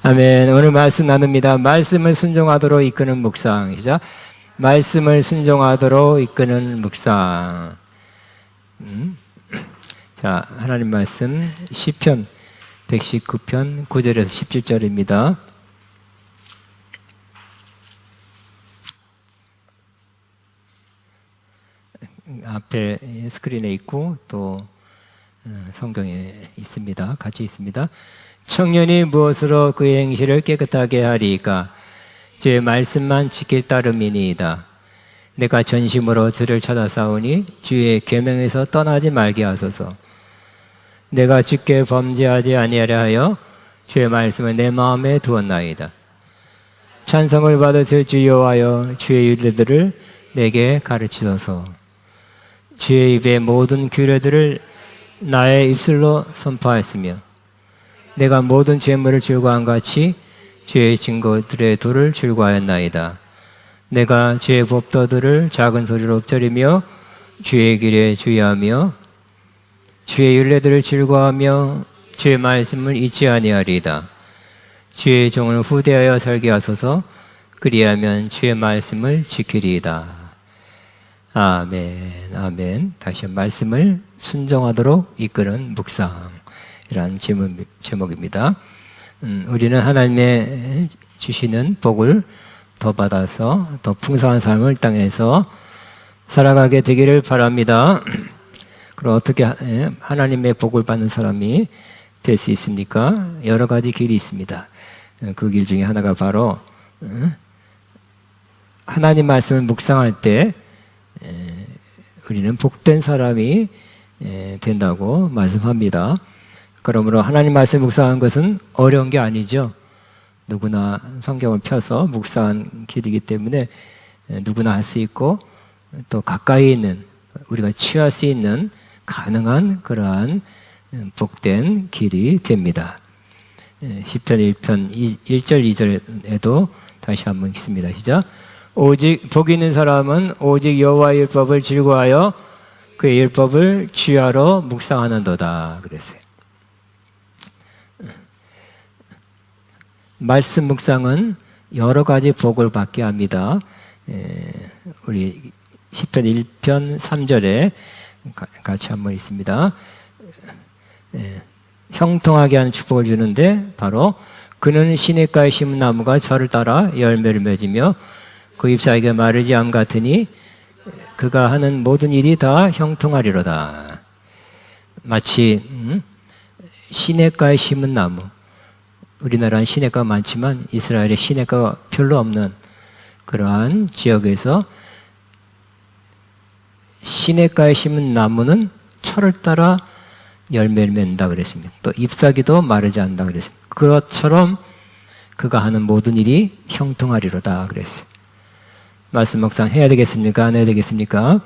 아멘. 오늘 말씀 나눕니다. 말씀을 순종하도록 이끄는 묵상이죠. 말씀을 순종하도록 이끄는 묵상. 자, 하나님 말씀 시편 119편 9절에서 17절입니다. 앞에 스크린에 있고 또 성경에 있습니다. 같이 있습니다. 청년이 무엇으로 그의 행실을 깨끗하게 하리까? 주의 말씀만 지킬 따름이니이다. 내가 전심으로 주를 찾아싸우니 주의 계명에서 떠나지 말게 하소서. 내가 주께 범죄하지 아니하려 하여 주의 말씀을 내 마음에 두었나이다. 찬송을 받으실 주 여호와여, 주의 율례들을 내게 가르치소서. 주의 입의 모든 규례들을 나의 입술로 선포하였으며 내가 모든 재물을 즐거함 같이 주의 증거들의 도를 즐거하였나이다. 내가 주의 법도들을 작은 소리로 엎드리며 주의 길에 주의하며 주의 율례들을 즐거하며 주의 말씀을 잊지 아니하리이다. 주의 종을 후대하여 살게 하소서. 그리하면 주의 말씀을 지키리이다. 아멘, 아멘. 다시 말씀을 순종하도록 이끄는 묵상이라는 제목입니다. 우리는 하나님의 주시는 복을 더 받아서 더 풍성한 삶을 땅에서 살아가게 되기를 바랍니다. 그럼 어떻게 하나님의 복을 받는 사람이 될 수 있습니까? 여러 가지 길이 있습니다. 그 길 중에 하나가 바로 하나님 말씀을 묵상할 때 우리는 복된 사람이 된다고 말씀합니다. 그러므로 하나님 말씀 묵상하는 것은 어려운 게 아니죠. 누구나 성경을 펴서 묵상한 길이기 때문에 누구나 할 수 있고 또 가까이 있는 우리가 취할 수 있는 가능한 그러한 복된 길이 됩니다. 시편 1편 1절 2절에도 다시 한번 읽습니다. 시작. 오직 복 있는 사람은 오직 여호와의 율법을 즐거워하여 그의 율법을 주야로 묵상하는도다 그랬어요. 말씀 묵상은 여러 가지 복을 받게 합니다. 우리 시편 1편 3절에 같이 한번 있습니다. 형통하게 하는 축복을 주는데 바로 그는 시냇가에 심은 나무가 저를 따라 열매를 맺으며 그 잎사귀가 마르지 않음 같으니 그가 하는 모든 일이 다 형통하리로다. 마치 시냇가에 심은 나무, 우리나라는 시냇가가 많지만 이스라엘에 시냇가가 별로 없는 그러한 지역에서 시냇가에 심은 나무는 철을 따라 열매를 맺는다 그랬습니다. 또 잎사귀도 마르지 않는다 그랬습니다. 그것처럼 그가 하는 모든 일이 형통하리로다 그랬어요. 말씀 묵상 해야 되겠습니까? 안 해야 되겠습니까?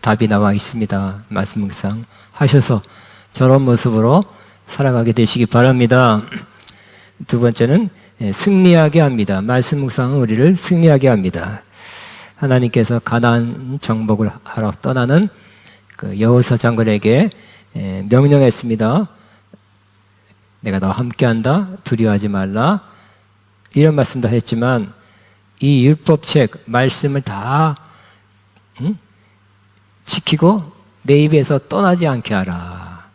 답이 나와 있습니다. 말씀 묵상 하셔서 저런 모습으로 살아가게 되시기 바랍니다. 두 번째는 승리하게 합니다. 말씀 묵상은 우리를 승리하게 합니다. 하나님께서 가나안 정복을 하러 떠나는 그 여호수아 장군에게 명령했습니다. 내가 너와 함께한다. 두려워하지 말라. 이런 말씀도 했지만 이 율법책 말씀을 다 지키고 내 입에서 떠나지 않게 하라.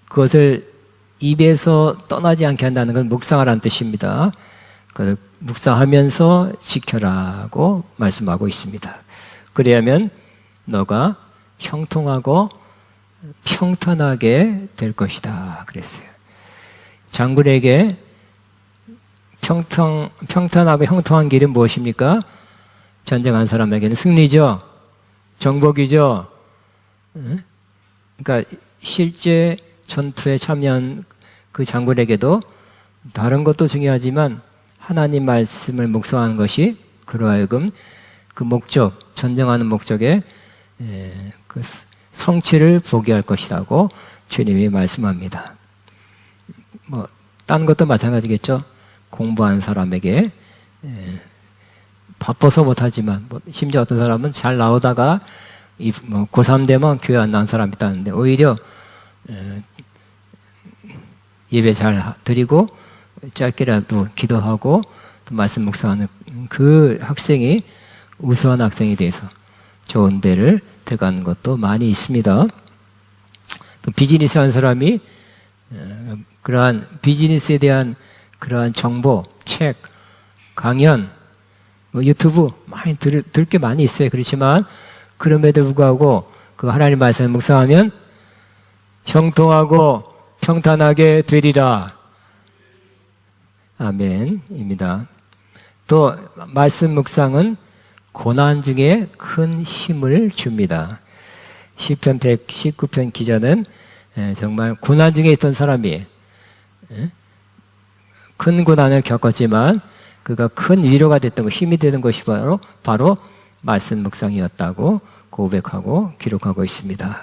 그것을 입에서 떠나지 않게 한다는 건 묵상하라는 뜻입니다. 그걸 묵상하면서 지켜라고 말씀하고 있습니다. 그래야면 너가 형통하고 평탄하게 될 것이다 그랬어요. 장군에게 평탄하고 형통한 길은 무엇입니까? 전쟁한 사람에게는 승리죠. 정복이죠. 그러니까 실제 전투에 참여한 그 장군에게도 다른 것도 중요하지만 하나님 말씀을 묵상하는 것이 그로 하여금 그 목적, 전쟁하는 목적에 그 성취를 보게 할 것이라고 주님이 말씀합니다. 뭐 딴 것도 마찬가지겠죠. 공부하는 사람에게 바빠서 못하지만 심지어 어떤 사람은 잘 나오다가 고3 되면 교회 안 나온 사람이 있다는데 오히려 예배 잘 드리고 짧게라도 기도하고 또 말씀 묵상하는 그 학생이 우수한 학생이 돼서 좋은 데를 들어가는 것도 많이 있습니다. 또 비즈니스 하는 사람이 그러한 비즈니스에 대한 그러한 정보, 책, 강연, 유튜브 많이 들을 게 많이 있어요. 그렇지만 그럼에도 불구하고 그 하나님 말씀을 묵상하면 형통하고 평탄하게 되리라. 아멘입니다. 또 말씀 묵상은 고난 중에 큰 힘을 줍니다. 시편 119편 기자는 정말 고난 중에 있던 사람이 큰 고난을 겪었지만 그가 큰 위로가 됐던 것, 힘이 되는 것이 바로 말씀 묵상이었다고 고백하고 기록하고 있습니다.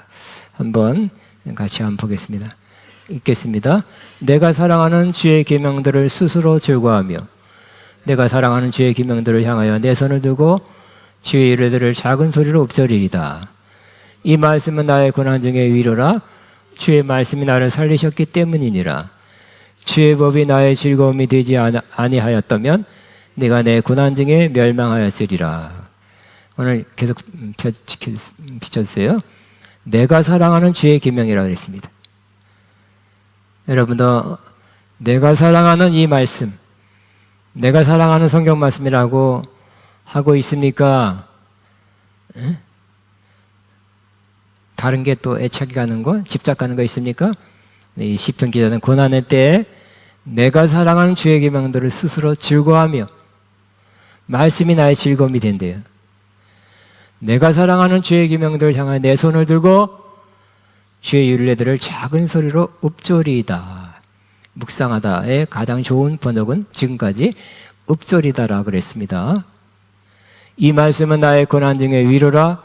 한번 같이 한번 보겠습니다. 읽겠습니다. 내가 사랑하는 주의 계명들을 스스로 즐거워하며 내가 사랑하는 주의 계명들을 향하여 내 손을 두고 주의 이르들을 작은 소리로 읊조리리다. 이 말씀은 나의 고난 중의 위로라. 주의 말씀이 나를 살리셨기 때문이니라. 주의 법이 나의 즐거움이 되지 아니하였다면 내가 내 고난 중에 멸망하였으리라. 오늘 계속 비춰주세요. 내가 사랑하는 주의 계명이라고 그랬습니다. 여러분도 내가 사랑하는 이 말씀, 내가 사랑하는 성경 말씀이라고 하고 있습니까? 다른 게 또 애착이 가는 거, 집착 가는 거 있습니까? 이 시편 기자는 고난의 때에 내가 사랑하는 주의 계명들을 스스로 즐거워하며 말씀이 나의 즐거움이 된대요. 내가 사랑하는 주의 계명들을 향하여 내 손을 들고 주의 율례들을 작은 소리로 읊조리이다. 묵상하다의 가장 좋은 번역은 지금까지 읊조리다라고 그랬습니다. 이 말씀은 나의 고난 중의 위로라.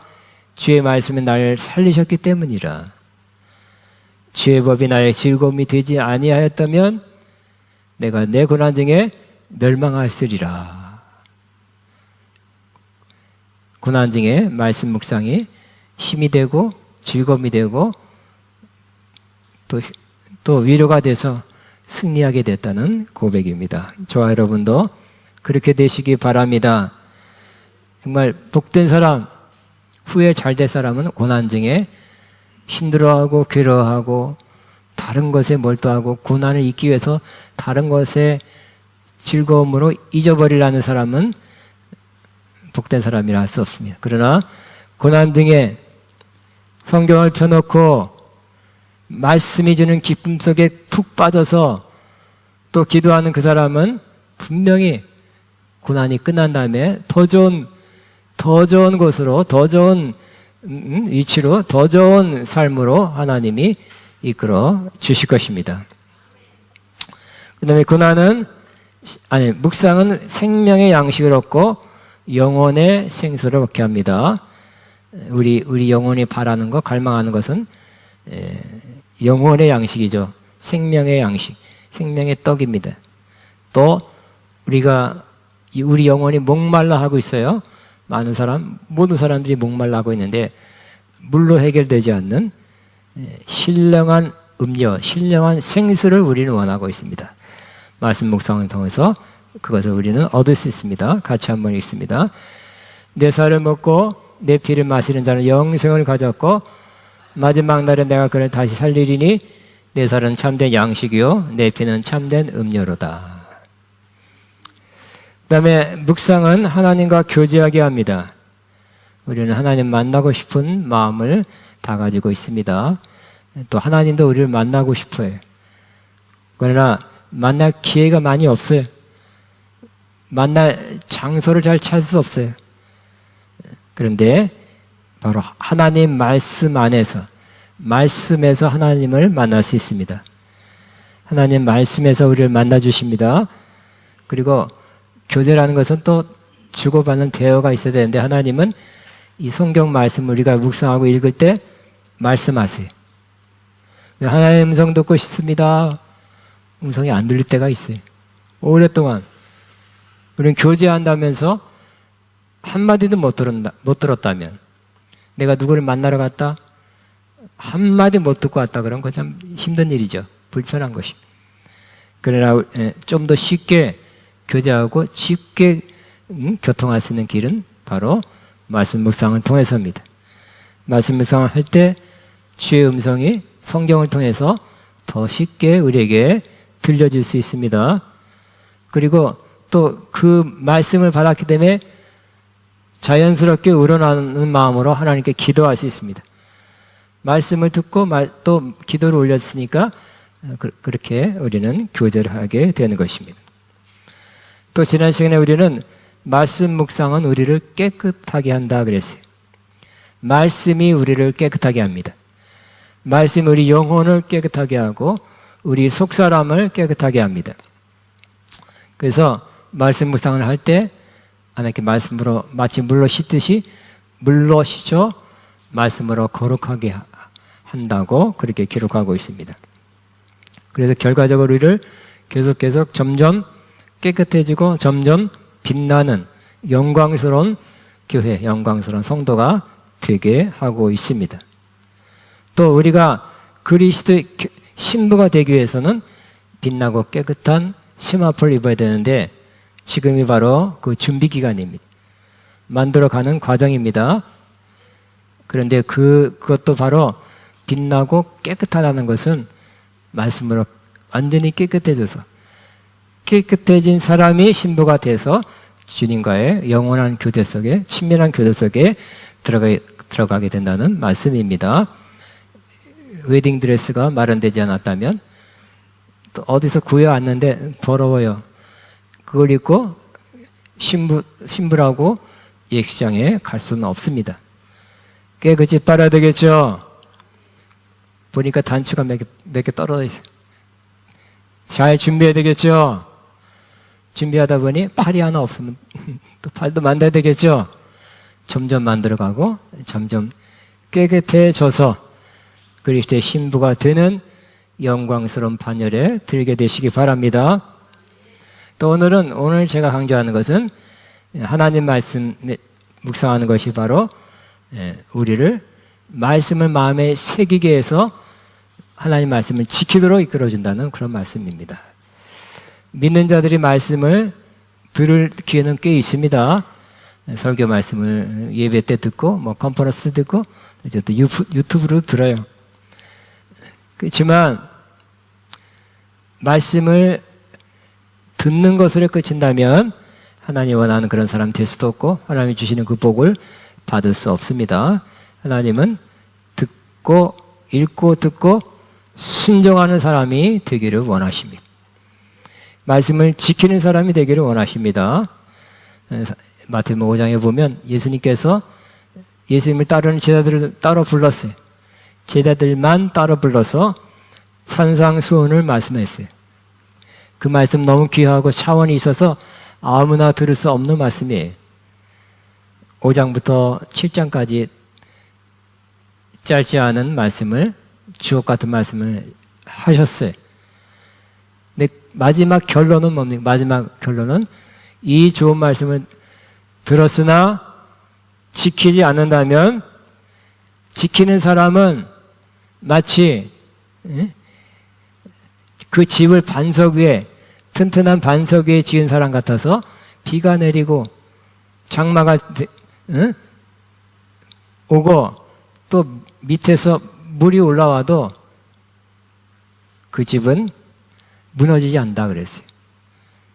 주의 말씀은 나를 살리셨기 때문이라. 주의 법이 나의 즐거움이 되지 아니하였다면 내가 내 고난 중에 멸망하였으리라. 고난 중에 말씀 묵상이 힘이 되고 즐거움이 되고 또 위로가 돼서 승리하게 됐다는 고백입니다. 저와 여러분도 그렇게 되시기 바랍니다. 정말 복된 사람, 후에 잘될 사람은 고난 중에 힘들어하고 괴로워하고 다른 것에 몰두하고 고난을 잊기 위해서 다른 것에 즐거움으로 잊어버리려는 사람은 복된 사람이라 할 수 없습니다. 그러나 고난 등에 성경을 펴놓고 말씀이 주는 기쁨 속에 푹 빠져서 또 기도하는 그 사람은 분명히 고난이 끝난 다음에 더 좋은 곳으로, 더 좋은 위치로, 더 좋은 삶으로 하나님이 이끌어 주실 것입니다. 그 다음에 묵상은 생명의 양식을 얻고 영혼의 생수를 얻게 합니다. 우리 영혼이 바라는 것, 갈망하는 것은 영혼의 양식이죠. 생명의 양식, 생명의 떡입니다. 또 우리 영혼이 목말라 하고 있어요. 모든 사람들이 목말라 하고 있는데 물로 해결되지 않는 신령한 음료, 신령한 생수를 우리는 원하고 있습니다. 말씀 묵상을 통해서 그것을 우리는 얻을 수 있습니다. 같이 한번 읽습니다. 내 살을 먹고 내 피를 마시는 자는 영생을 가졌고 마지막 날에 내가 그를 다시 살리리니 내 살은 참된 양식이요 내 피는 참된 음료로다. 그 다음에 묵상은 하나님과 교제하게 합니다. 우리는 하나님 만나고 싶은 마음을 다 가지고 있습니다. 또 하나님도 우리를 만나고 싶어요. 그러나 만날 기회가 많이 없어요. 만날 장소를 잘 찾을 수 없어요. 그런데 바로 하나님 말씀 안에서, 말씀에서 하나님을 만날 수 있습니다. 하나님 말씀에서 우리를 만나 주십니다. 그리고 교제라는 것은 또 주고받는 대화가 있어야 되는데 하나님은 이 성경 말씀을 우리가 묵상하고 읽을 때 말씀하세요. 하나님의 음성 듣고 싶습니다. 음성이 안 들릴 때가 있어요. 오랫동안 우리는 교제한다면서 한마디도 못 들었다면, 내가 누구를 만나러 갔다 한마디 못 듣고 왔다 그런 거 참 힘든 일이죠. 불편한 것이. 그러나 좀 더 쉽게 교제하고 쉽게 교통할 수 있는 길은 바로 말씀 묵상을 통해서입니다. 말씀 묵상을 할 때 주의 음성이 성경을 통해서 더 쉽게 우리에게 들려질 수 있습니다. 그리고 또 그 말씀을 받았기 때문에 자연스럽게 우러나는 마음으로 하나님께 기도할 수 있습니다. 말씀을 듣고 또 기도를 올렸으니까 그렇게 우리는 교제를 하게 되는 것입니다. 또 지난 시간에 우리는 말씀 묵상은 우리를 깨끗하게 한다 그랬어요. 말씀이 우리를 깨끗하게 합니다. 말씀이 우리 영혼을 깨끗하게 하고 우리 속사람을 깨끗하게 합니다. 그래서 말씀 묵상을 할 때 하나님께 말씀으로 마치 물로 씻듯이 물로 씻어 말씀으로 거룩하게 한다고 그렇게 기록하고 있습니다. 그래서 결과적으로 우리를 계속 점점 깨끗해지고 점점 빛나는 영광스러운 교회, 영광스러운 성도가 되게 하고 있습니다. 또 우리가 그리스도의 신부가 되기 위해서는 빛나고 깨끗한 심화를 입어야 되는데 지금이 바로 그 준비 기간입니다. 만들어가는 과정입니다. 그런데 그것도 바로 빛나고 깨끗하다는 것은 말씀으로 완전히 깨끗해져서 깨끗해진 사람이 신부가 돼서 주님과의 영원한 교제 속에 친밀한 교제 속에 들어가게 된다는 말씀입니다. 웨딩드레스가 마련되지 않았다면 또 어디서 구해왔는데 더러워요. 그걸 입고 신부라고 예식장에 갈 수는 없습니다. 깨끗이 빨아야 되겠죠. 보니까 단추가 몇 개 떨어져 있어요. 잘 준비해야 되겠죠. 준비하다 보니 팔이 하나 없으면 또 팔도 만들어야 되겠죠. 점점 만들어가고 점점 깨끗해져서 그리스도의 신부가 되는 영광스러운 반열에 들게 되시기 바랍니다. 또 오늘 제가 강조하는 것은 하나님 말씀 묵상하는 것이 바로 우리를 말씀을 마음에 새기게 해서 하나님 말씀을 지키도록 이끌어준다는 그런 말씀입니다. 믿는 자들이 말씀을 들을 기회는 꽤 있습니다. 설교 말씀을 예배 때 듣고 컨퍼런스 때 듣고 이제 또 유튜브로 들어요. 그렇지만 말씀을 듣는 것으로 그친다면 하나님 원하는 그런 사람 될 수도 없고 하나님이 주시는 그 복을 받을 수 없습니다. 하나님은 읽고 듣고 순종하는 사람이 되기를 원하십니다. 말씀을 지키는 사람이 되기를 원하십니다. 마태복음 5장에 보면 예수님께서 예수님을 따르는 제자들을 따로 불렀어요. 제자들만 따로 불러서 찬상수훈을 말씀했어요. 그 말씀 너무 귀하고 차원이 있어서 아무나 들을 수 없는 말씀이에요. 5장부터 7장까지 짧지 않은 말씀을 주옥 같은 말씀을 하셨어요. 근데 마지막 결론은 뭡니까? 마지막 결론은 이 좋은 말씀을 들었으나 지키지 않는다면 지키는 사람은 마치 그 집을 반석 위에 튼튼한 반석 위에 지은 사람 같아서 비가 내리고 장마가 오고 또 밑에서 물이 올라와도 그 집은 무너지지 않는다 그랬어요.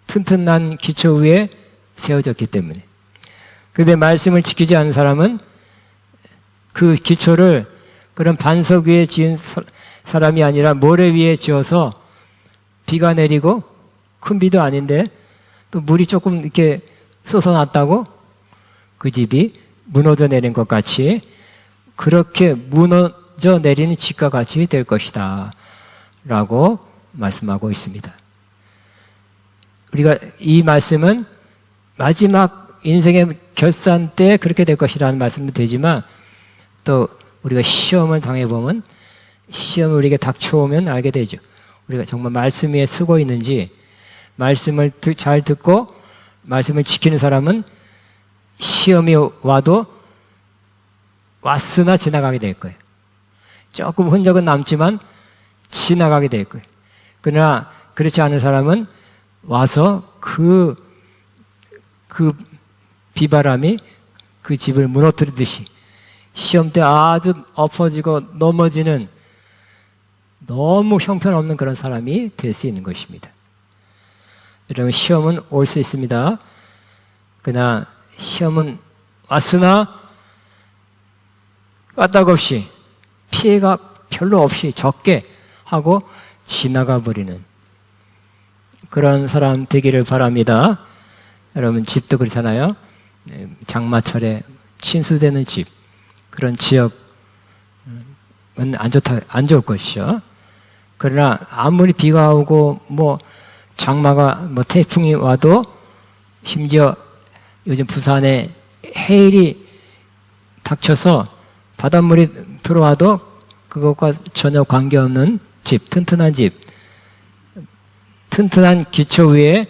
튼튼한 기초 위에 세워졌기 때문에. 그런데 말씀을 지키지 않는 사람은 그 기초를 그런 반석 위에 지은 사람이 아니라 모래 위에 지어서 비가 내리고 큰 비도 아닌데 또 물이 조금 이렇게 쏟아났다고 그 집이 무너져 내린 것 같이 그렇게 무너져 내리는 집과 같이 될 것이다 라고 말씀하고 있습니다. 우리가 이 말씀은 마지막 인생의 결산 때 그렇게 될 것이라는 말씀도 되지만 또 우리가 시험을 당해보면 시험이 우리에게 닥쳐오면 알게 되죠. 우리가 정말 말씀 위에 쓰고 있는지 말씀을 잘 듣고 말씀을 지키는 사람은 시험이 와도 왔으나 지나가게 될 거예요. 조금 흔적은 남지만 지나가게 될 거예요. 그러나 그렇지 않은 사람은 와서 그 비바람이 그 집을 무너뜨리듯이 시험 때 아주 엎어지고 넘어지는 너무 형편없는 그런 사람이 될 수 있는 것입니다. 여러분, 시험은 올 수 있습니다. 그러나 시험은 왔으나 까딱없이 피해가 별로 없이 적게 하고 지나가 버리는 그런 사람 되기를 바랍니다. 여러분, 집도 그렇잖아요. 장마철에 침수되는 집, 그런 지역은 안 좋을 것이죠. 그러나 아무리 비가 오고 장마가 태풍이 와도, 심지어 요즘 부산에 해일이 닥쳐서 바닷물이 들어와도 그것과 전혀 관계없는 집, 튼튼한 집, 튼튼한 기초 위에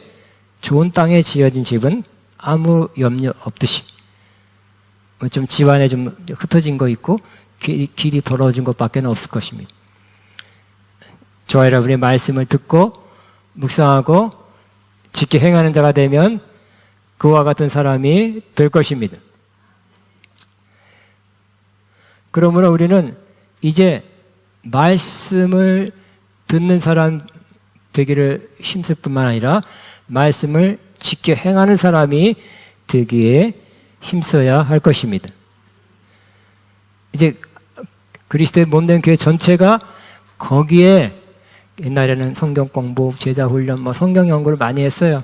좋은 땅에 지어진 집은 아무 염려 없듯이, 좀 집안에 좀 흩어진 거 있고 길이 더러워진 것밖에 없을 것입니다. 저와 여러분의 말씀을 듣고 묵상하고 지켜 행하는 자가 되면 그와 같은 사람이 될 것입니다. 그러므로 우리는 이제 말씀을 듣는 사람 되기를 힘쓸 뿐만 아니라 말씀을 지켜 행하는 사람이 되기에 힘써야 할 것입니다. 이제 그리스도의 몸된 교회 전체가 거기에, 옛날에는 성경 공부, 제자 훈련, 성경 연구를 많이 했어요.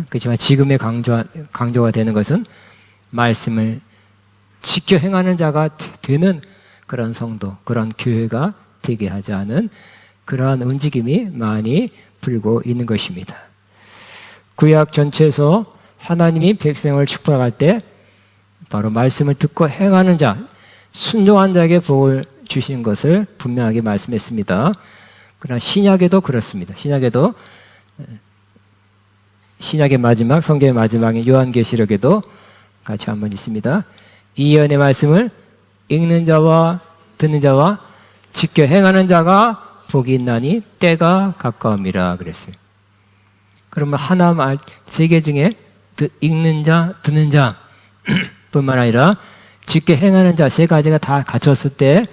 그렇지만 지금의 강조가 되는 것은 말씀을 지켜 행하는 자가 되는 그런 성도, 그런 교회가 되게 하지 않은 그러한 움직임이 많이 불고 있는 것입니다. 구약 전체에서 하나님이 백성을 축복할 때 바로 말씀을 듣고 행하는 자, 순종한 자에게 복을 주신 것을 분명하게 말씀했습니다. 그러나 신약에도 그렇습니다. 신약의 마지막, 성경의 마지막인 요한계시록에도 같이 한번 있습니다. 이 예언의 말씀을 읽는 자와 듣는 자와 지켜 행하는 자가 복이 있나니 때가 가까움이라 그랬어요. 그러면 하나 말, 세 개 중에 읽는 자, 듣는 자 뿐만 아니라 지켜 행하는 자, 세 가지가 다 갖췄을 때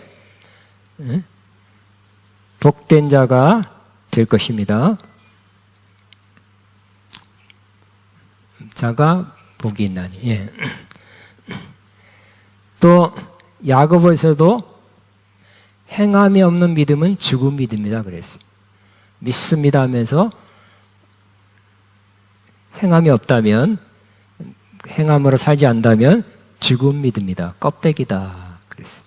복된 자가 될 것입니다. 자가 복이 있나니. 예. 또 야고보에서도 행함이 없는 믿음은 죽은 믿음이다 그랬어요. 믿습니다 하면서 행함이 없다면, 행함으로 살지 않다면 죽은 믿음이다, 껍데기다 그랬어요.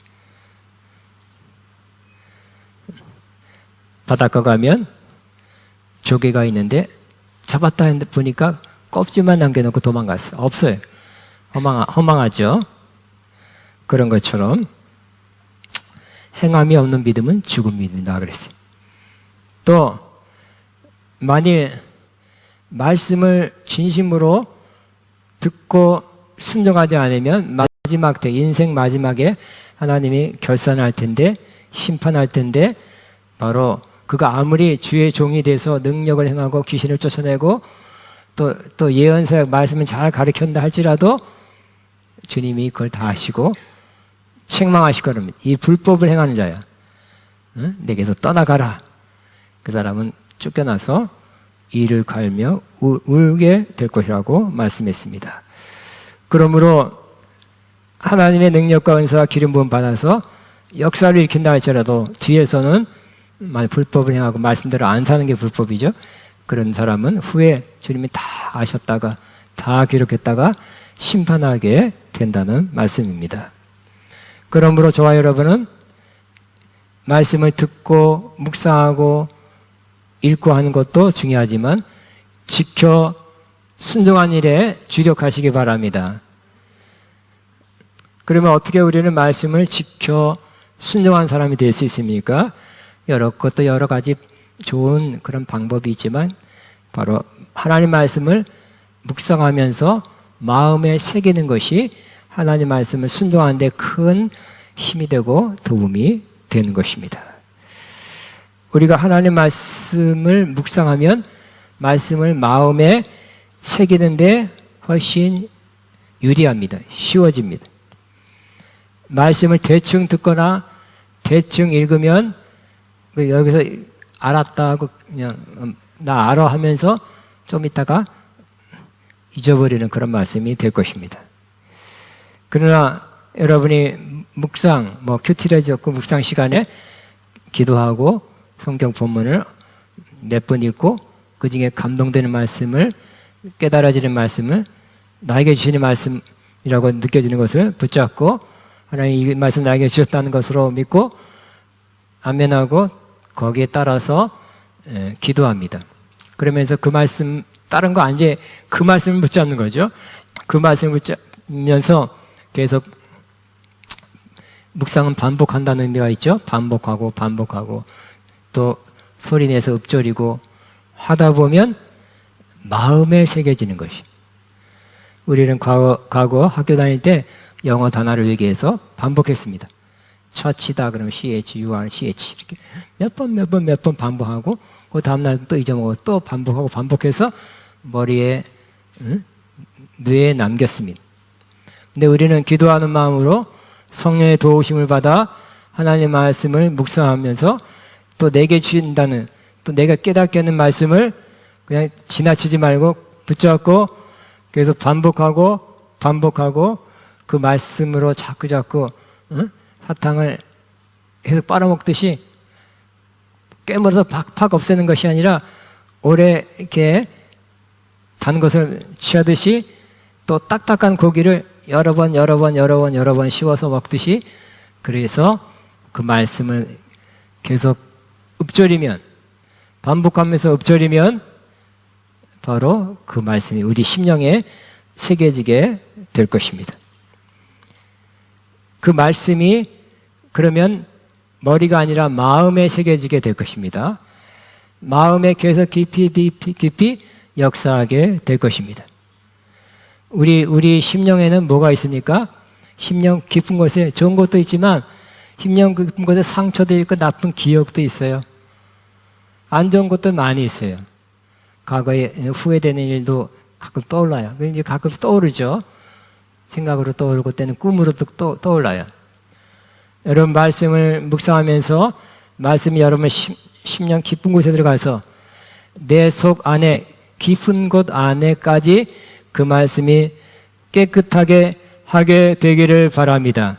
바닷가 가면 조개가 있는데 잡았다 했는데 보니까 껍질만 남겨놓고 도망갔어요. 없어요. 허망하죠. 그런 것처럼 행함이 없는 믿음은 죽은 믿음이다 그랬어요. 또 만일 말씀을 진심으로 듣고 순종하지 않으면 마지막 때, 인생 마지막에 하나님이 결산할 텐데, 심판할 텐데, 바로 그가 아무리 주의 종이 돼서 능력을 행하고 귀신을 쫓아내고 또 예언서의 말씀을 잘 가르쳤다 할지라도 주님이 그걸 다 하시고 책망하실 겁니다. 이 불법을 행하는 자야, 내게서 떠나가라. 그 사람은 쫓겨나서 이를 갈며 울게 될 것이라고 말씀했습니다. 그러므로 하나님의 능력과 은사와 기름 부음 받아서 역사를 일으킨다 할지라도 뒤에서는 만약 불법을 행하고 말씀대로 안 사는 게 불법이죠. 그런 사람은 후에 주님이 다 아셨다가 다 기록했다가 심판하게 된다는 말씀입니다. 그러므로 저와 여러분은 말씀을 듣고 묵상하고 읽고 하는 것도 중요하지만 지켜 순종한 일에 주력하시기 바랍니다. 그러면 어떻게 우리는 말씀을 지켜 순종한 사람이 될 수 있습니까? 여러 가지 좋은 그런 방법이 있지만 바로 하나님 말씀을 묵상하면서 마음에 새기는 것이 하나님 말씀을 순종하는 데 큰 힘이 되고 도움이 되는 것입니다. 우리가 하나님의 말씀을 묵상하면 말씀을 마음에 새기는데 훨씬 유리합니다. 쉬워집니다. 말씀을 대충 듣거나 대충 읽으면 여기서 알았다 하고 그냥 나 알아 하면서 좀 있다가 잊어버리는 그런 말씀이 될 것입니다. 그러나 여러분이 묵상, 큐티라지 없고 묵상 시간에 기도하고 성경 본문을 몇 번 읽고 그 중에 감동되는 말씀을, 깨달아지는 말씀을, 나에게 주시는 말씀이라고 느껴지는 것을 붙잡고 하나님 이 말씀 나에게 주셨다는 것으로 믿고 아멘하고 거기에 따라서 기도합니다. 그러면서 그 말씀, 다른 거 아니지, 그 말씀을 붙잡는 거죠. 그 말씀을 붙잡으면서 계속 묵상은 반복한다는 의미가 있죠. 반복하고 또 소리내서 읊조리고 하다 보면 마음에 새겨지는 것이. 우리는 과거 학교 다닐 때 영어 단어를 얘기해서 반복했습니다. 처치다 그러면 CH, 유한 CH 이렇게 몇 번 반복하고 그 다음날 또 잊어먹고 또 반복해서 머리에 뇌에 남겼습니다. 근데 우리는 기도하는 마음으로 성령의 도우심을 받아 하나님의 말씀을 묵상하면서 또 내게 주신다는, 또 내가 깨닫게 하는 말씀을 그냥 지나치지 말고 붙잡고 계속 반복하고 그 말씀으로 자꾸 사탕을 계속 빨아먹듯이 깨물어서 팍팍 없애는 것이 아니라 오래 이렇게 단 것을 취하듯이 또 딱딱한 고기를 여러 번 씹어서 먹듯이, 그래서 그 말씀을 계속 읊조리면, 반복하면서 읊조리면 바로 그 말씀이 우리 심령에 새겨지게 될 것입니다. 그 말씀이 그러면 머리가 아니라 마음에 새겨지게 될 것입니다. 마음에 계속 깊이 역사하게 될 것입니다. 우리 심령에는 뭐가 있습니까? 심령 깊은 곳에 좋은 것도 있지만 심령 깊은 곳에 상처도 있고 나쁜 기억도 있어요. 안 좋은 것도 많이 있어요. 과거에 후회되는 일도 가끔 떠올라요. 이제 가끔 떠오르죠. 생각으로 떠오르고 때는 꿈으로도 또 떠올라요. 여러분 말씀을 묵상하면서 말씀이 여러분 심령 깊은 곳에 들어가서 내 속 안에 깊은 곳 안에까지 그 말씀이 깨끗하게 하게 되기를 바랍니다.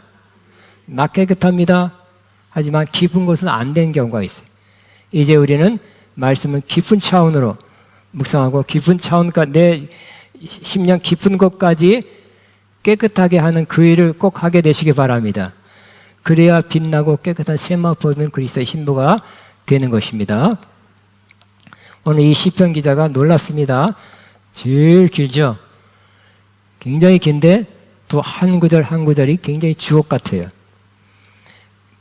나 깨끗합니다. 하지만 깊은 곳은 안 된 경우가 있어요. 이제 우리는 말씀을 깊은 차원으로 묵상하고 깊은 차원까지 내 심령 깊은 곳까지 깨끗하게 하는 그 일을 꼭 하게 되시기 바랍니다. 그래야 빛나고 깨끗한 세마포는 그리스도의 신부가 되는 것입니다. 오늘 이 시편 기자가 놀랍습니다. 제일 길죠. 굉장히 긴데 또 한 구절 한 구절이 굉장히 주옥 같아요.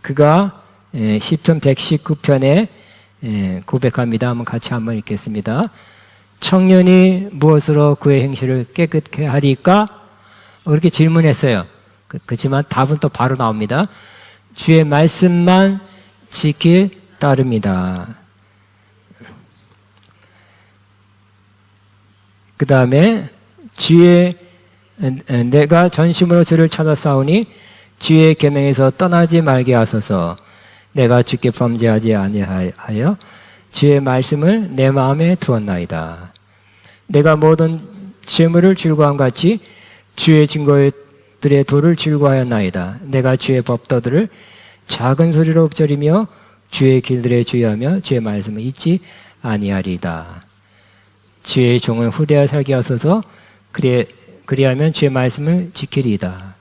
그가 시편 119편에 고백합니다. 한번 읽겠습니다. 청년이 무엇으로 그의 행실을 깨끗게 하리까? 그렇게 질문했어요. 그렇지만 답은 또 바로 나옵니다. 주의 말씀만 지킬 따릅니다. 그 다음에 내가 전심으로 주를 찾아 싸우니 주의 계명에서 떠나지 말게 하소서. 내가 주께 범죄하지 아니하여 주의 말씀을 내 마음에 두었나이다. 내가 모든 재물을 즐거함 같이 주의 증거들의 도를 즐거워하였나이다. 내가 주의 법도들을 작은 소리로 읊조리며 주의 길들에 주의하며 주의 말씀을 잊지 아니하리다. 주의 종을 후대하여 살게 하소서. 그리하면 주의 말씀을 지키리이다.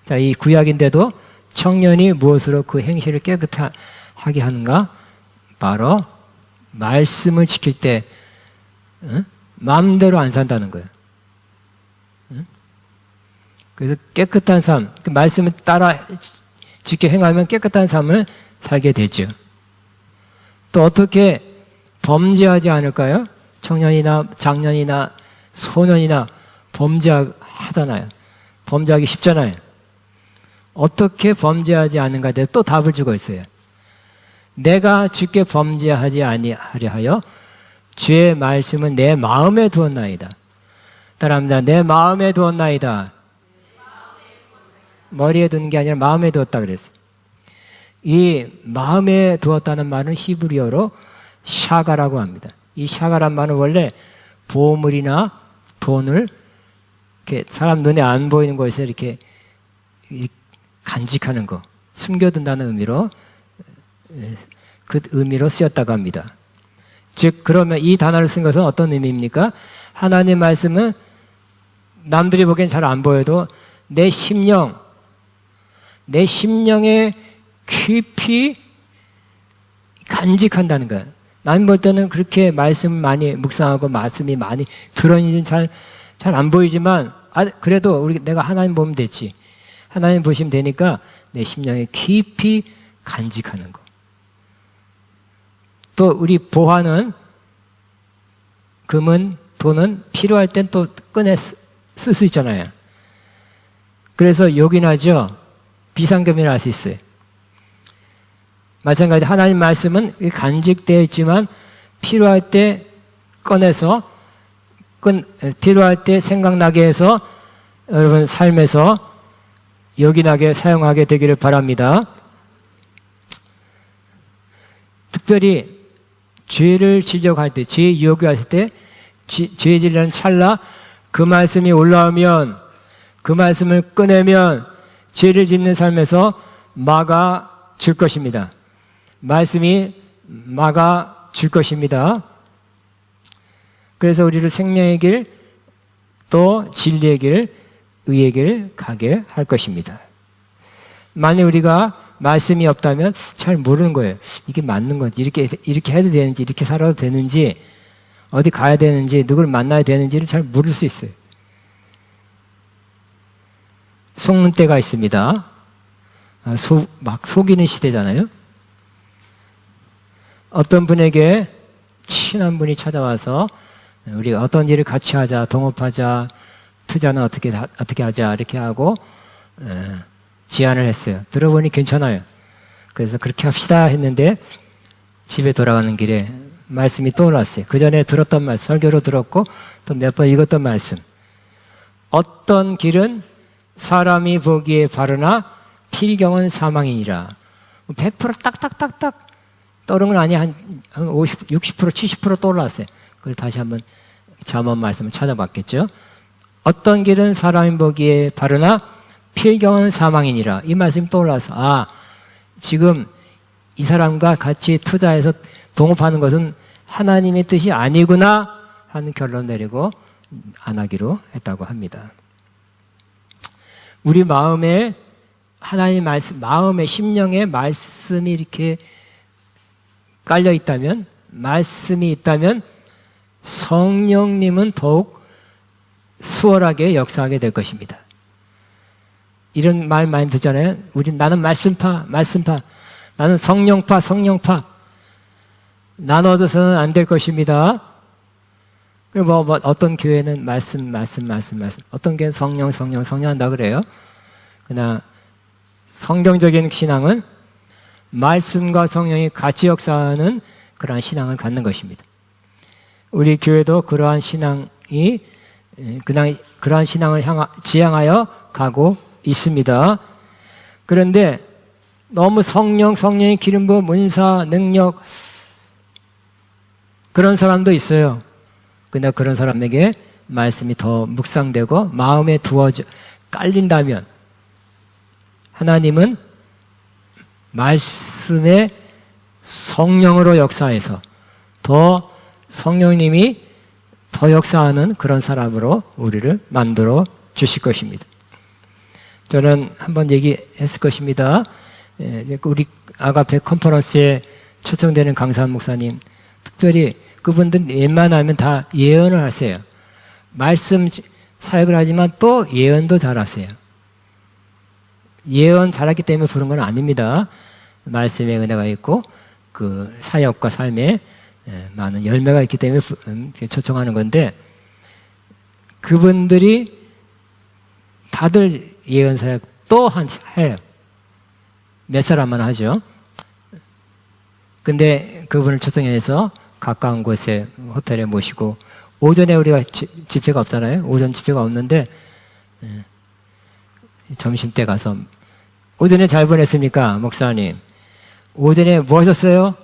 자, 이 구약인데도 청년이 무엇으로 그 행실을 깨끗하게 하는가? 바로 말씀을 지킬 때 마음대로 안 산다는 거예요. 그래서 깨끗한 삶, 그 말씀을 따라 지켜 행하면 깨끗한 삶을 살게 되죠. 또 어떻게 범죄하지 않을까요? 청년이나 장년이나 소년이나 범죄하잖아요. 범죄하기 쉽잖아요. 어떻게 범죄하지 않는가에 대해 또 답을 주고 있어요. 내가 주께 범죄하지 아니하려 하여 주의 말씀은 내 마음에 두었나이다. 따라합니다. 내 마음에 두었나이다. 머리에 두는 게 아니라 마음에 두었다 그랬어요. 이 마음에 두었다는 말은 히브리어로 샤가라고 합니다. 이 샤가란 말은 원래 보물이나 돈을 이렇게 사람 눈에 안 보이는 곳에서 이렇게 간직하는 거, 숨겨둔다는 의미로 그 의미로 쓰였다고 합니다. 즉 그러면 이 단어를 쓴 것은 어떤 의미입니까? 하나님 말씀은 남들이 보기엔 잘 안 보여도 내 심령에 깊이 간직한다는 거예요. 남 볼 때는 그렇게 말씀 많이 묵상하고 말씀이 많이 들어있는지 잘 안 보이지만 그래도 내가 하나님 보면 됐지. 하나님 보시면 되니까 내 심령에 깊이 간직하는 거. 또 우리 보화는 금은 돈은 필요할 땐 또 꺼내 쓸 수 있잖아요. 그래서 요긴하죠. 비상금이라 할 수 있어요. 마찬가지 하나님 말씀은 간직되어 있지만 필요할 때 꺼내서 필요할 때 생각나게 해서 여러분 삶에서 요긴하게 사용하게 되기를 바랍니다. 특별히 죄를 지려고 할 때, 죄 요구할 때, 죄 지려는 찰나 그 말씀이 올라오면 그 말씀을 꺼내면 죄를 짓는 삶에서 막아줄 것입니다. 말씀이 막아줄 것입니다. 그래서 우리를 생명의 길, 또 진리의 길, 의의 길 가게 할 것입니다. 만약 우리가 말씀이 없다면 잘 모르는 거예요. 이게 맞는 건지, 이렇게 해도 되는지, 이렇게 살아도 되는지, 어디 가야 되는지, 누굴 만나야 되는지를 잘 모를 수 있어요. 속는 때가 있습니다. 막 속이는 시대잖아요. 어떤 분에게 친한 분이 찾아와서 우리 어떤 일을 같이 하자, 동업하자, 투자는 어떻게 하자 이렇게 하고 제안을 했어요. 들어보니 괜찮아요. 그래서 그렇게 합시다 했는데 집에 돌아가는 길에 말씀이 떠올랐어요. 그 전에 들었던 말씀, 설교로 들었고 또 몇 번 읽었던 말씀. 어떤 길은 사람이 보기에 바르나 필경은 사망이니라. 100% 딱딱딱딱 떠오른 건 아니야. 한 50, 60%, 70% 떠올랐어요. 그래서 다시 한번 잠언 말씀을 찾아봤겠죠. 어떤 길은 사람이 보기에 바르나 필경은 사망이니라. 이 말씀이 떠올라서 지금 이 사람과 같이 투자해서 동업하는 것은 하나님의 뜻이 아니구나 하는 결론 내리고 안 하기로 했다고 합니다. 우리 마음에 하나님 말씀, 마음의 심령에 말씀이 이렇게 깔려 있다면, 말씀이 있다면 성령님은 더욱 수월하게 역사하게 될 것입니다. 이런 말 많이 듣잖아요. 나는 말씀파. 나는 성령파. 나눠져서는 안 될 것입니다. 그리고 어떤 교회는 말씀. 어떤 교회는 성령 한다 그래요. 그러나 성경적인 신앙은 말씀과 성령이 같이 역사하는 그러한 신앙을 갖는 것입니다. 우리 교회도 그러한 신앙이 그러한 신앙을 지향하여 가고 있습니다. 그런데 너무 성령의 기름 부음, 문사, 능력 그런 사람도 있어요. 근데 그런 사람에게 말씀이 더 묵상되고 마음에 두어져 깔린다면 하나님은 말씀의 성령으로 역사해서 더 성령님이 더 역사하는 그런 사람으로 우리를 만들어 주실 것입니다. 저는 한번 얘기했을 것입니다. 우리 아가페 컨퍼런스에 초청되는 강산 목사님, 특별히 그분들 웬만하면 다 예언을 하세요. 말씀 사역을 하지만 또 예언도 잘하세요. 예언 잘하기 때문에 부른 건 아닙니다. 말씀의 은혜가 있고 그 사역과 삶에 많은 열매가 있기 때문에 초청하는 건데, 그분들이 다들 예언 사역 또 해요. 몇 사람만 하죠. 근데 그분을 초청해서 가까운 곳에 호텔에 모시고, 오전에 우리가 집회가 없잖아요. 오전 집회가 없는데 점심 때 가서, 오전에 잘 보냈습니까, 목사님? 오전에 뭐 하셨어요?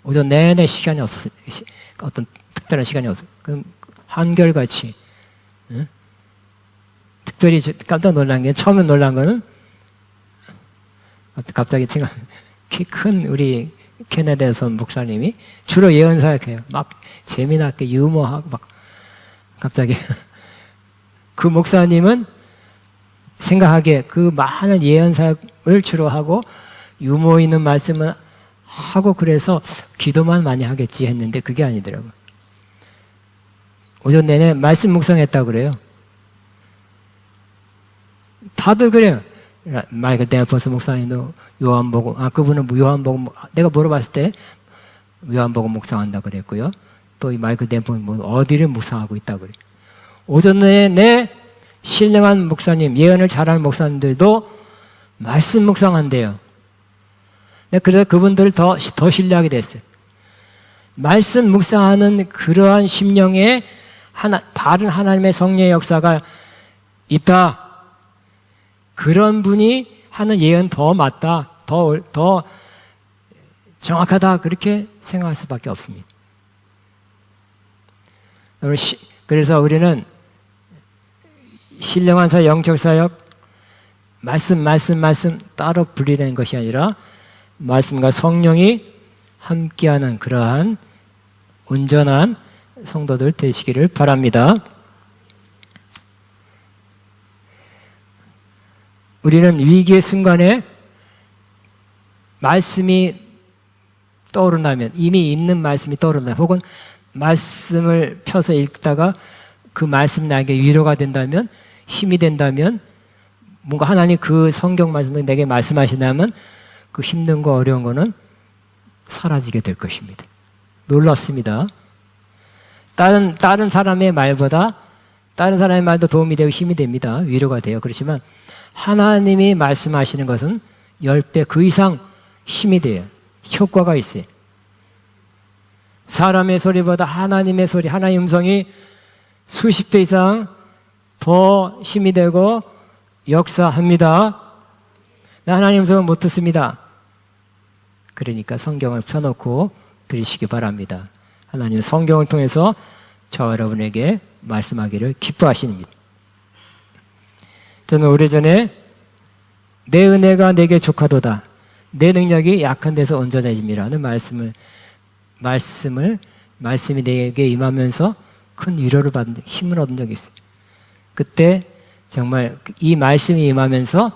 오전 내내 시간이 없었어요. 어떤 특별한 시간이 없었어요. 그럼 한결같이. 특별히 깜짝 놀란 게, 처음에 놀란 거는 갑자기 키 큰 우리 캐나다에서 목사님이 주로 예언사역해요. 막 재미나게 유머하고 막 갑자기 그 목사님은 생각하기에 그 많은 예언사역을 주로 하고 유머 있는 말씀을 하고 그래서 기도만 많이 하겠지 했는데 그게 아니더라고요. 오전 내내 말씀 묵상했다고 그래요. 다들 그래요. 마이클 댄퍼스 목사님도 요한복음, 그분은 요한복음, 내가 물어봤을 때 요한복음 묵상한다 그랬고요. 또 이 마이클 댄퍼스 어디를 묵상하고 있다고 그래요. 오전 내내 신령한 목사님, 예언을 잘하는 목사님들도 말씀 묵상한대요. 그래서 그분들을 더 신뢰하게 됐어요. 말씀 묵상하는 그러한 심령에 바른 하나님의 성령의 역사가 있다. 그런 분이 하는 예언 더 맞다, 더 정확하다, 그렇게 생각할 수밖에 없습니다. 그래서 우리는 신령한 사역, 영적 사역, 말씀 따로 분리되는 것이 아니라 말씀과 성령이 함께하는 그러한 온전한 성도들 되시기를 바랍니다. 우리는 위기의 순간에 말씀이 떠오른다면, 이미 있는 말씀이 떠오른다면, 혹은 말씀을 펴서 읽다가 그 말씀이 나에게 위로가 된다면, 힘이 된다면, 뭔가 하나님 그 성경 말씀을 내게 말씀하신다면 그 힘든 거 어려운 거는 사라지게 될 것입니다. 놀랍습니다. 다른 사람의 말보다 다른 사람의 말도 도움이 되고 힘이 됩니다. 위로가 돼요. 그렇지만 하나님이 말씀하시는 것은 10배 그 이상 힘이 돼요. 효과가 있어요. 사람의 소리보다 하나님의 소리, 하나님의 음성이 수십 배 이상 더 힘이 되고 역사합니다. 나 하나님 음성을 못 듣습니다. 그러니까 성경을 펴놓고 들으시기 바랍니다. 하나님 성경을 통해서 저와 여러분에게 말씀하기를 기뻐하십니다. 저는 오래전에 내 은혜가 내게 족하도다. 내 능력이 약한 데서 온전해짐이라는 말씀이 내게 임하면서 큰 위로를 받은 힘을 얻은 적이 있어요. 그때 정말 이 말씀이 임하면서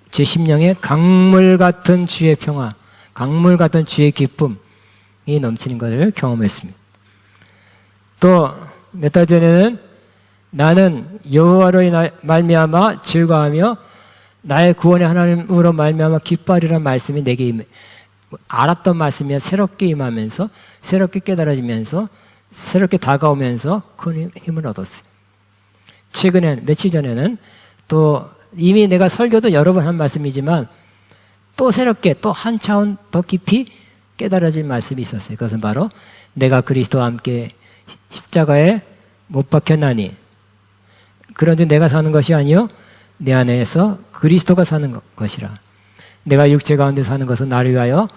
제 심령에 강물 같은 주의 평화, 강물 같은 주의 기쁨이 넘치는 것을 경험했습니다. 또 몇 달 전에는 나는 여호와로 말미암아 즐거워하며 나의 구원의 하나님으로 말미암아 기뻐하리라는 말씀이 내게 알았던 말씀이 새롭게 임하면서 새롭게 깨달아지면서 새롭게 다가오면서 큰 힘을 얻었어요. 최근에 며칠 전에는 또 이미 내가 설교도 여러 번 한 말씀이지만 또 새롭게 또 한 차원 더 깊이 깨달아질 말씀이 있었어요. 그것은 바로 내가 그리스도와 함께 십자가에 못 박혔나니 그런데 내가 사는 것이 아니요 내 안에서 그리스도가 사는 것이라. 내가 육체 가운데 사는 것은 나를 위하여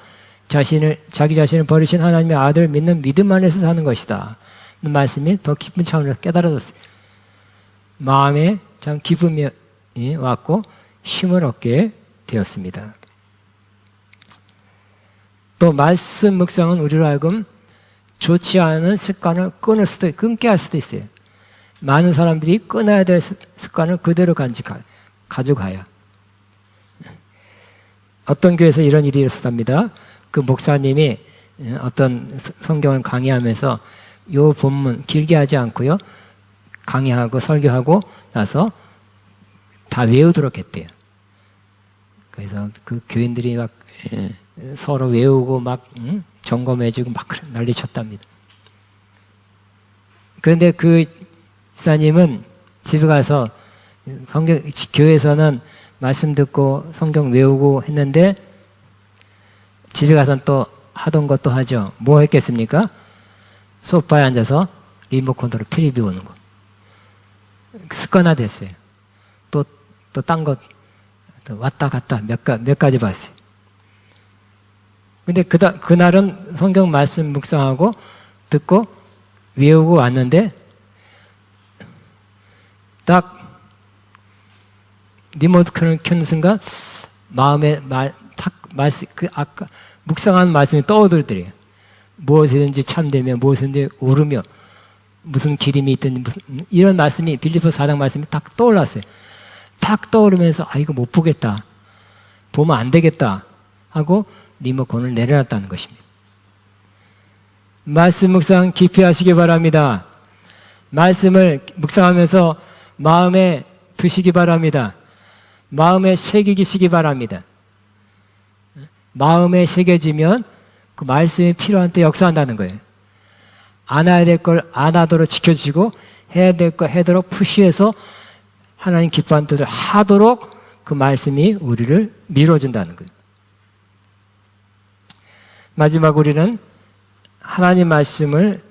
자기 자신을 버리신 하나님의 아들을 믿는 믿음 안에서 사는 것이다. 그 말씀이 더 깊은 차원에서 깨달아졌어요. 마음에 참 기쁨이 왔고 힘을 얻게 되었습니다. 또 말씀 묵상은 우리로 하여금 좋지 않은 습관을 끊게 할 수도 있어요. 많은 사람들이 끊어야 될 습관을 그대로 가져가요. 어떤 교회에서 이런 일이 있었답니다. 그 목사님이 어떤 성경을 강의하면서 요 본문 길게 하지 않고요. 강의하고 설교하고 나서 다 외우도록 했대요. 그래서 그 교인들이 막 서로 외우고 막 점검해주고 막 난리 쳤답니다. 그런데 그 집사님은 집에 가서 교회에서는 말씀 듣고 성경 외우고 했는데 집에 가서는 또 하던 것도 하죠. 뭐 했겠습니까? 소파에 앉아서 리모컨으로 TV 보는 거. 습관화 됐어요. 또 딴 것, 왔다 갔다 몇 가지 봤어요. 근데 그날은 성경 말씀 묵상하고 듣고 외우고 왔는데 딱 리모컨을 켜는 순간 마음에 아까 묵상한 말씀이 떠오르더래요. 무엇이든지 참되며 무엇이든지 오르며 무슨 기림이 있든지 이런 말씀이 빌립보 4장 말씀이 딱 떠올랐어요. 딱 떠오르면서 이거 못 보겠다. 보면 안 되겠다 하고 리모컨을 내려놨다는 것입니다. 말씀 묵상 깊이 하시기 바랍니다. 말씀을 묵상하면서 마음에 두시기 바랍니다. 마음에 새기시기 바랍니다. 마음에 새겨지면 그 말씀이 필요한 때 역사한다는 거예요. 안 해야 될 걸 안 하도록 지켜주고 해야 될 거 하도록 푸시해서 하나님 기뻐하는 뜻을 하도록 그 말씀이 우리를 밀어준다는 거예요. 마지막 우리는 하나님 말씀을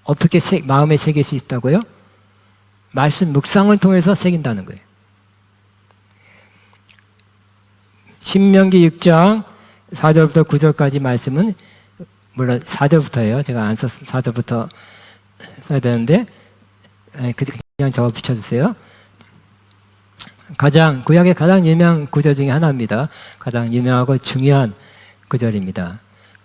어떻게 마음에 새길 수 있다고요? 말씀 묵상을 통해서 새긴다는 거예요. 신명기 6장 4절부터 9절까지 말씀은 물론 4절부터예요. 제가 안 써서 4절부터 써야 되는데 그냥 적어 붙여주세요. 구약의 가장 유명한 구절 중에 하나입니다. 가장 유명하고 중요한 구절입니다.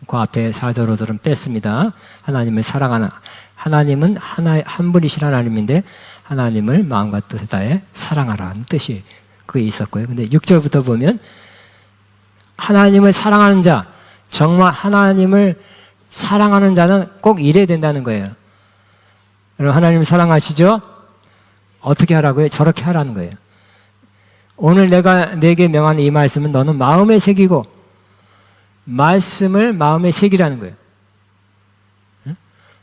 그 앞에 4절, 5절은 뺐습니다. 하나님을 사랑하는 하나님은 한 분이신 하나님인데 하나님을 마음과 뜻을 다해 사랑하라는 뜻이 그게 있었고요. 근데 6절부터 보면 하나님을 사랑하는 자, 정말 하나님을 사랑하는 자는 꼭 이래야 된다는 거예요. 여러분 하나님을 사랑하시죠? 어떻게 하라고요? 저렇게 하라는 거예요. 오늘 내가 내게 명하는 이 말씀은 너는 마음에 새기고 말씀을 마음에 새기라는 거예요.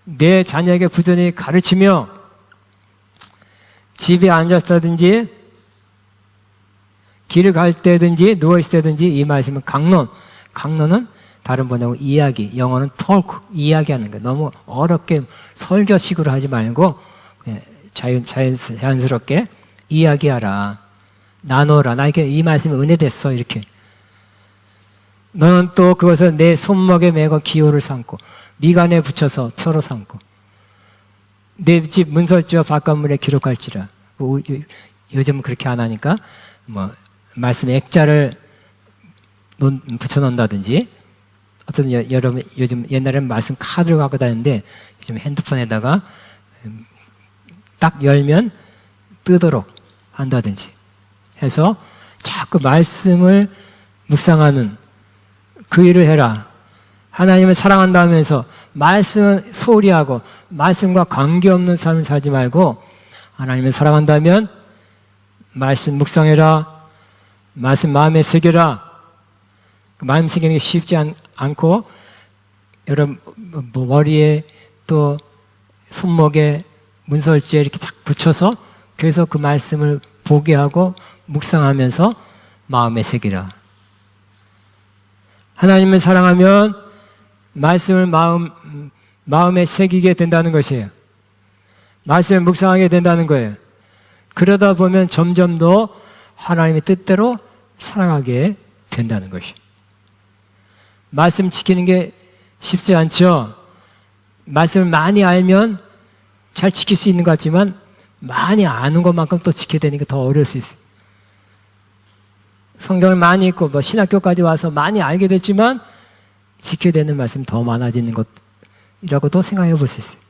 내 자녀에게 부전히 가르치며 집에 앉았다든지 길을 갈 때든지 누워있을 때든지 이 말씀은 강론은 다른 번역은 이야기, 영어는 톨크, 이야기하는 거예요. 너무 어렵게 설교식으로 하지 말고 자연스럽게 이야기하라. 나눠라. 나에게 이 말씀이 은혜됐어. 이렇게. 너는 또 그것을 내 손목에 매고 기호를 삼고 미간에 붙여서 표로 삼고 내 집 문설주와 바깥문에 기록할지라. 요즘은 그렇게 안 하니까 말씀 액자를 붙여놓는다든지 여러분 요즘 옛날에는 말씀 카드를 갖고 다녔는데 요즘 핸드폰에다가 딱 열면 뜨도록 한다든지 해서 자꾸 말씀을 묵상하는 그 일을 해라. 하나님을 사랑한다 하면서 말씀은 소홀히 하고 말씀과 관계없는 삶을 살지 말고 하나님을 사랑한다면 말씀 묵상해라. 말씀 마음에 새겨라. 마음 새기는 게 쉽지 않고 여러분 머리에 또 손목에 문설주에 이렇게 딱 붙여서 그래서 그 말씀을 보게 하고 묵상하면서 마음에 새기라. 하나님을 사랑하면 말씀을 마음에 새기게 된다는 것이에요. 말씀을 묵상하게 된다는 거예요. 그러다 보면 점점 더 하나님의 뜻대로 살아가게 된다는 것이에요. 말씀 지키는 게 쉽지 않죠. 말씀을 많이 알면 잘 지킬 수 있는 것 같지만 많이 아는 것만큼 또 지켜야 되니까 더 어려울 수 있어요. 성경을 많이 읽고 신학교까지 와서 많이 알게 됐지만 지켜야 되는 말씀이 더 많아지는 것이라고도 생각해 볼 수 있어요.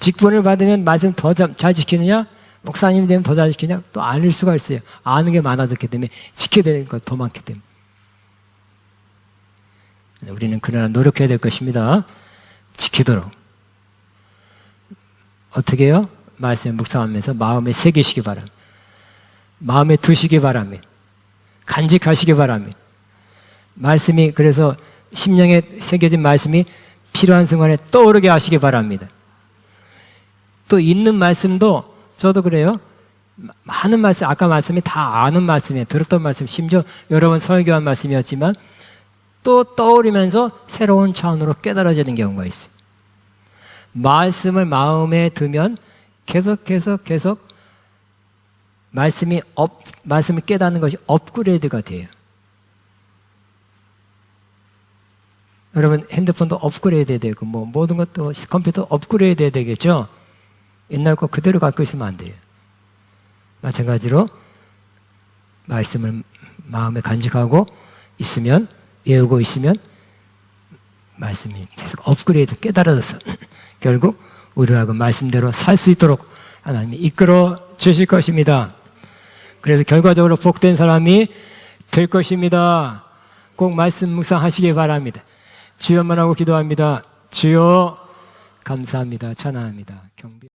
직분을 받으면 말씀 더 잘 지키느냐? 목사님이 되면 더 잘 지키느냐? 또 아닐 수가 있어요. 아는 게 많아졌기 때문에 지켜야 되는 것 더 많기 때문에. 우리는 그러나 노력해야 될 것입니다. 지키도록. 어떻게 해요? 말씀 묵상하면서 마음에 새기시기 바랍니다. 마음에 두시기 바랍니다. 간직하시기 바랍니다. 말씀이 그래서 심령에 새겨진 말씀이 필요한 순간에 떠오르게 하시기 바랍니다. 또 있는 말씀도 저도 그래요. 많은 말씀, 아까 말씀이 다 아는 말씀이에요. 들었던 말씀, 심지어 여러 번 설교한 말씀이었지만 또 떠오르면서 새로운 차원으로 깨달아지는 경우가 있어요. 말씀을 마음에 두면 계속 말씀을 깨닫는 것이 업그레이드가 돼요. 여러분 핸드폰도 업그레이드 해야 되고 모든 것도 컴퓨터 업그레이드 해야 되겠죠. 옛날 거 그대로 갖고 있으면 안 돼요. 마찬가지로 말씀을 마음에 간직하고 있으면, 외우고 있으면 말씀이 계속 업그레이드, 깨달아져서 결국 우리하고 말씀대로 살 수 있도록 하나님이 이끌어 주실 것입니다. 그래서 결과적으로 복된 사람이 될 것입니다. 꼭 말씀 묵상하시기 바랍니다. 주여만 하고 기도합니다. 주여 감사합니다. 찬양합니다. 경비